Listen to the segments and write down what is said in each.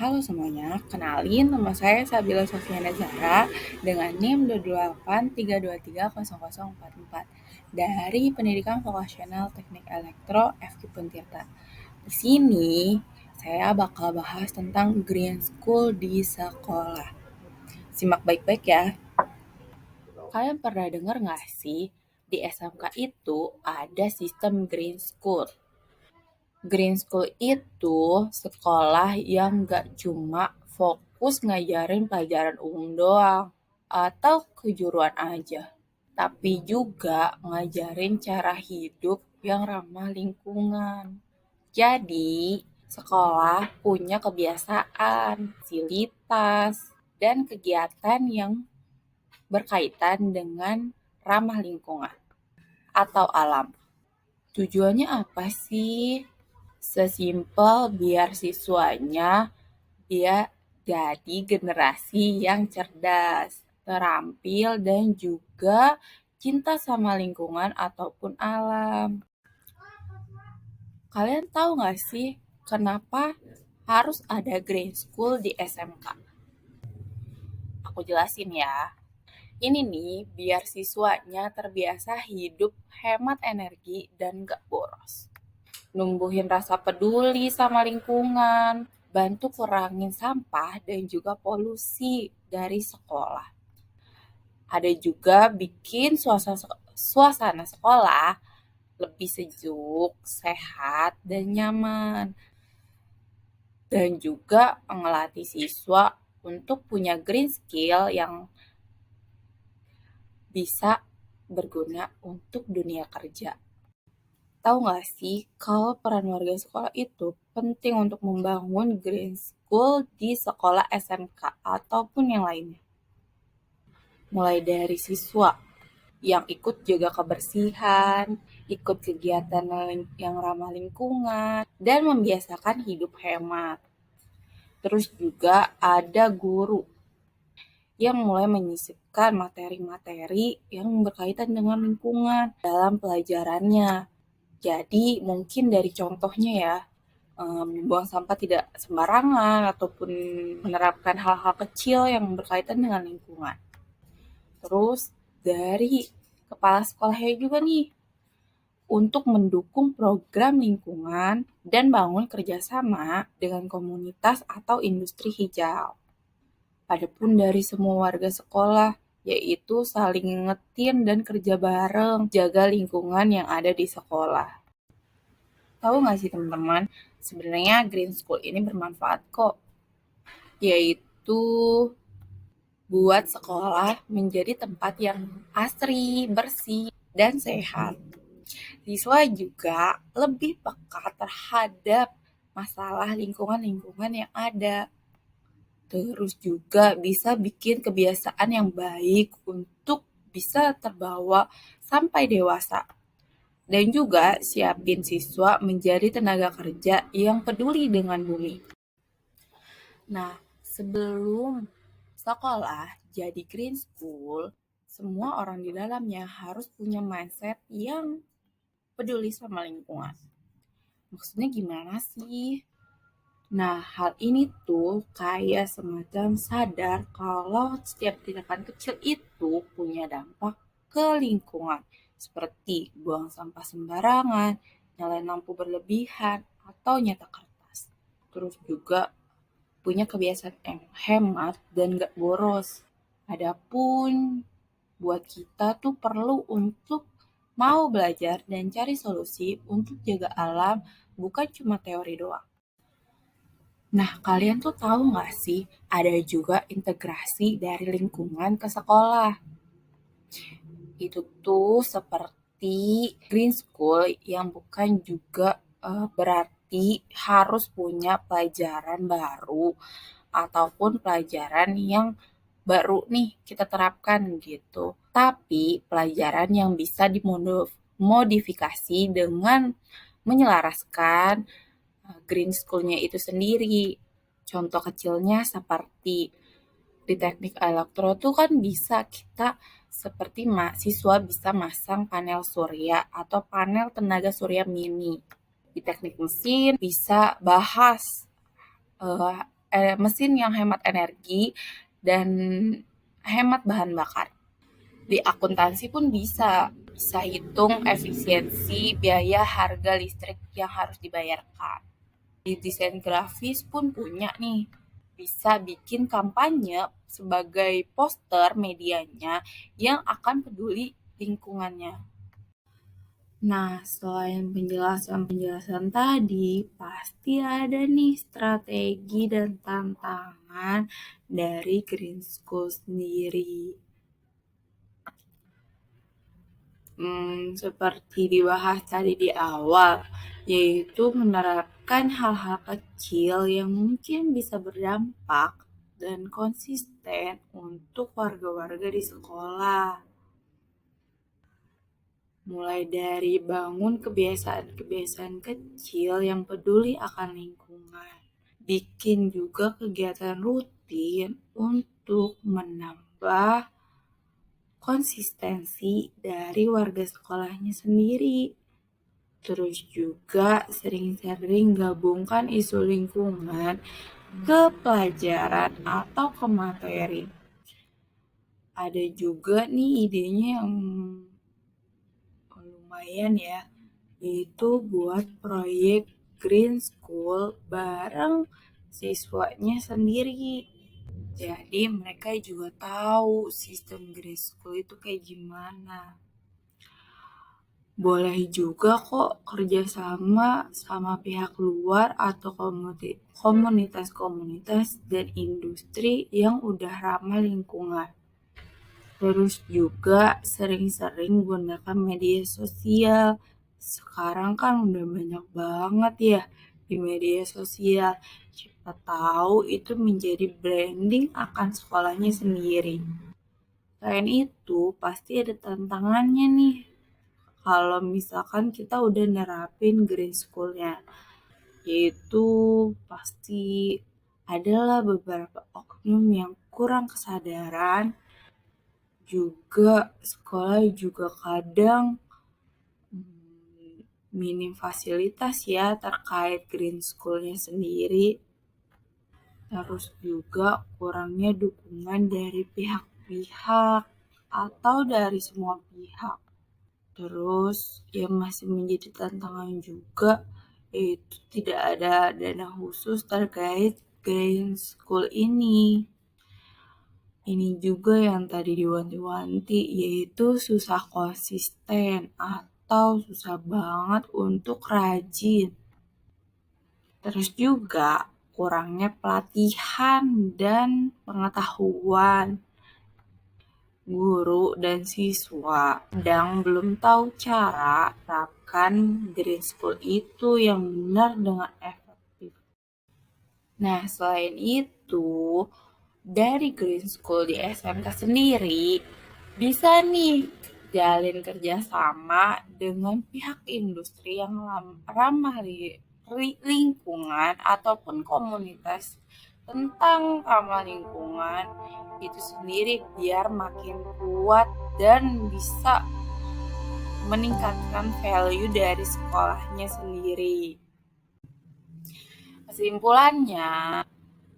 Halo semuanya, kenalin nama saya Sabila Sofiana Zahra dengan NIM 22832300044 dari Pendidikan Vokasional Teknik Elektro FK Puntirta. Di sini saya bakal bahas tentang Green School di sekolah. Simak baik-baik ya. Kalian pernah dengar nggak sih di SMK itu ada sistem Green School? Green School itu sekolah yang gak cuma fokus ngajarin pelajaran umum doang atau kejuruan aja, tapi juga ngajarin cara hidup yang ramah lingkungan. Jadi, sekolah punya kebiasaan, fasilitas, dan kegiatan yang berkaitan dengan ramah lingkungan atau alam. Tujuannya apa sih? Sesimpel biar siswanya dia jadi generasi yang cerdas, terampil, dan juga cinta sama lingkungan ataupun alam. Kalian tahu nggak sih kenapa harus ada Green School di SMK? Aku jelasin ya. Ini nih biar siswanya terbiasa hidup hemat energi dan gak boros. Numbuhin rasa peduli sama lingkungan, bantu kurangin sampah dan juga polusi dari sekolah. Ada juga bikin suasana sekolah lebih sejuk, sehat, dan nyaman. Dan juga ngelatih siswa untuk punya green skill yang bisa berguna untuk dunia kerja. Tahu nggak sih kalau peran warga sekolah itu penting untuk membangun green school di sekolah SMK ataupun yang lainnya. Mulai dari siswa yang ikut jaga kebersihan, ikut kegiatan yang ramah lingkungan, dan membiasakan hidup hemat. Terus juga ada guru yang mulai menyisipkan materi-materi yang berkaitan dengan lingkungan dalam pelajarannya. Jadi mungkin dari contohnya ya, membuang sampah tidak sembarangan ataupun menerapkan hal-hal kecil yang berkaitan dengan lingkungan. Terus dari kepala sekolahnya juga nih, untuk mendukung program lingkungan dan bangun kerjasama dengan komunitas atau industri hijau. Adapun dari semua warga sekolah, yaitu saling ngingetin dan kerja bareng, jaga lingkungan yang ada di sekolah. Tahu nggak sih teman-teman, sebenarnya Green School ini bermanfaat kok, yaitu buat sekolah menjadi tempat yang asri, bersih, dan sehat. Siswa juga lebih peka terhadap masalah lingkungan-lingkungan yang ada. Terus juga bisa bikin kebiasaan yang baik untuk bisa terbawa sampai dewasa. Dan juga siapin siswa menjadi tenaga kerja yang peduli dengan bumi. Nah, sebelum sekolah jadi green school, semua orang di dalamnya harus punya mindset yang peduli sama lingkungan. Maksudnya gimana sih? Nah, hal ini tuh kayak semacam sadar kalau setiap tindakan kecil itu punya dampak ke lingkungan, seperti buang sampah sembarangan, nyalain lampu berlebihan, atau nyetak kertas. Terus juga punya kebiasaan hemat dan gak boros. Adapun buat kita tuh perlu untuk mau belajar dan cari solusi untuk jaga alam, bukan cuma teori doang. Nah, kalian tuh tahu nggak sih, ada juga integrasi dari lingkungan ke sekolah. Itu tuh seperti green school yang bukan juga berarti harus punya pelajaran baru ataupun pelajaran yang baru nih kita terapkan gitu. Tapi pelajaran yang bisa dimodifikasi dengan menyelaraskan green school-nya itu sendiri. Contoh kecilnya seperti di teknik elektro tuh kan bisa kita seperti mahasiswa bisa masang panel surya atau panel tenaga surya mini. Di teknik mesin bisa bahas mesin yang hemat energi dan hemat bahan bakar. Di akuntansi pun bisa hitung efisiensi biaya harga listrik yang harus dibayarkan. Di desain grafis pun punya nih, bisa bikin kampanye sebagai poster medianya yang akan peduli lingkungannya. Nah, selain penjelasan-penjelasan tadi, pasti ada nih strategi dan tantangan dari Green School sendiri. Seperti dibahas tadi di awal, yaitu menerapkan hal-hal kecil yang mungkin bisa berdampak dan konsisten untuk warga-warga di sekolah. Mulai dari bangun kebiasaan-kebiasaan kecil yang peduli akan lingkungan. Bikin juga kegiatan rutin untuk menambah konsistensi dari warga sekolahnya sendiri. Terus juga sering-sering gabungkan isu lingkungan ke pelajaran atau ke materi. Ada juga nih idenya yang lumayan ya, yaitu buat proyek Green School bareng siswanya sendiri. Jadi mereka juga tahu sistem Green School itu kayak gimana. Boleh juga kok kerjasama sama pihak luar atau komunitas-komunitas dan industri yang udah ramah lingkungan. Terus juga sering-sering gunakan media sosial. Sekarang kan udah banyak banget ya di media sosial. Siapa tahu itu menjadi branding akan sekolahnya sendiri. Selain itu, pasti ada tantangannya nih. Kalau misalkan kita udah nerapin Green School-nya, yaitu pasti adalah beberapa oknum yang kurang kesadaran. Juga sekolah juga kadang minim fasilitas ya terkait Green School-nya sendiri. Terus juga kurangnya dukungan dari pihak-pihak atau dari semua pihak. Terus yang masih menjadi tantangan juga yaitu tidak ada dana khusus terkait Green School ini. Ini juga yang tadi diwanti-wanti, yaitu susah konsisten atau susah banget untuk rajin. Terus juga kurangnya pelatihan dan pengetahuan. Guru dan siswa sedang belum tahu cara terapkan Green School itu yang benar dengan efektif. Nah, selain itu, dari Green School di SMK sendiri bisa nih jalin kerjasama dengan pihak industri yang ramah lingkungan ataupun komunitas tentang ramah lingkungan itu sendiri biar makin kuat dan bisa meningkatkan value dari sekolahnya sendiri. Kesimpulannya,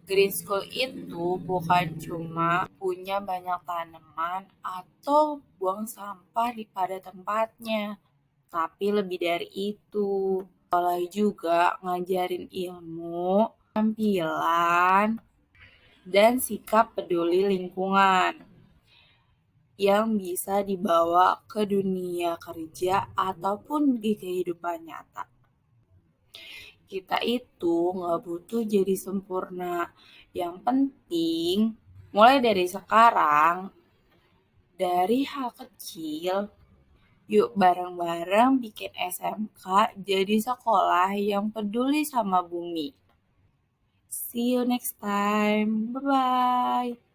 Green School itu bukan cuma punya banyak tanaman atau buang sampah pada tempatnya, tapi lebih dari itu. Sekolah juga ngajarin ilmu, tampilan, dan sikap peduli lingkungan yang bisa dibawa ke dunia kerja ataupun di kehidupan nyata. Kita itu nggak butuh jadi sempurna. Yang penting, mulai dari sekarang, dari hal kecil, yuk bareng-bareng bikin SMK jadi sekolah yang peduli sama bumi. See you next time. Bye-bye.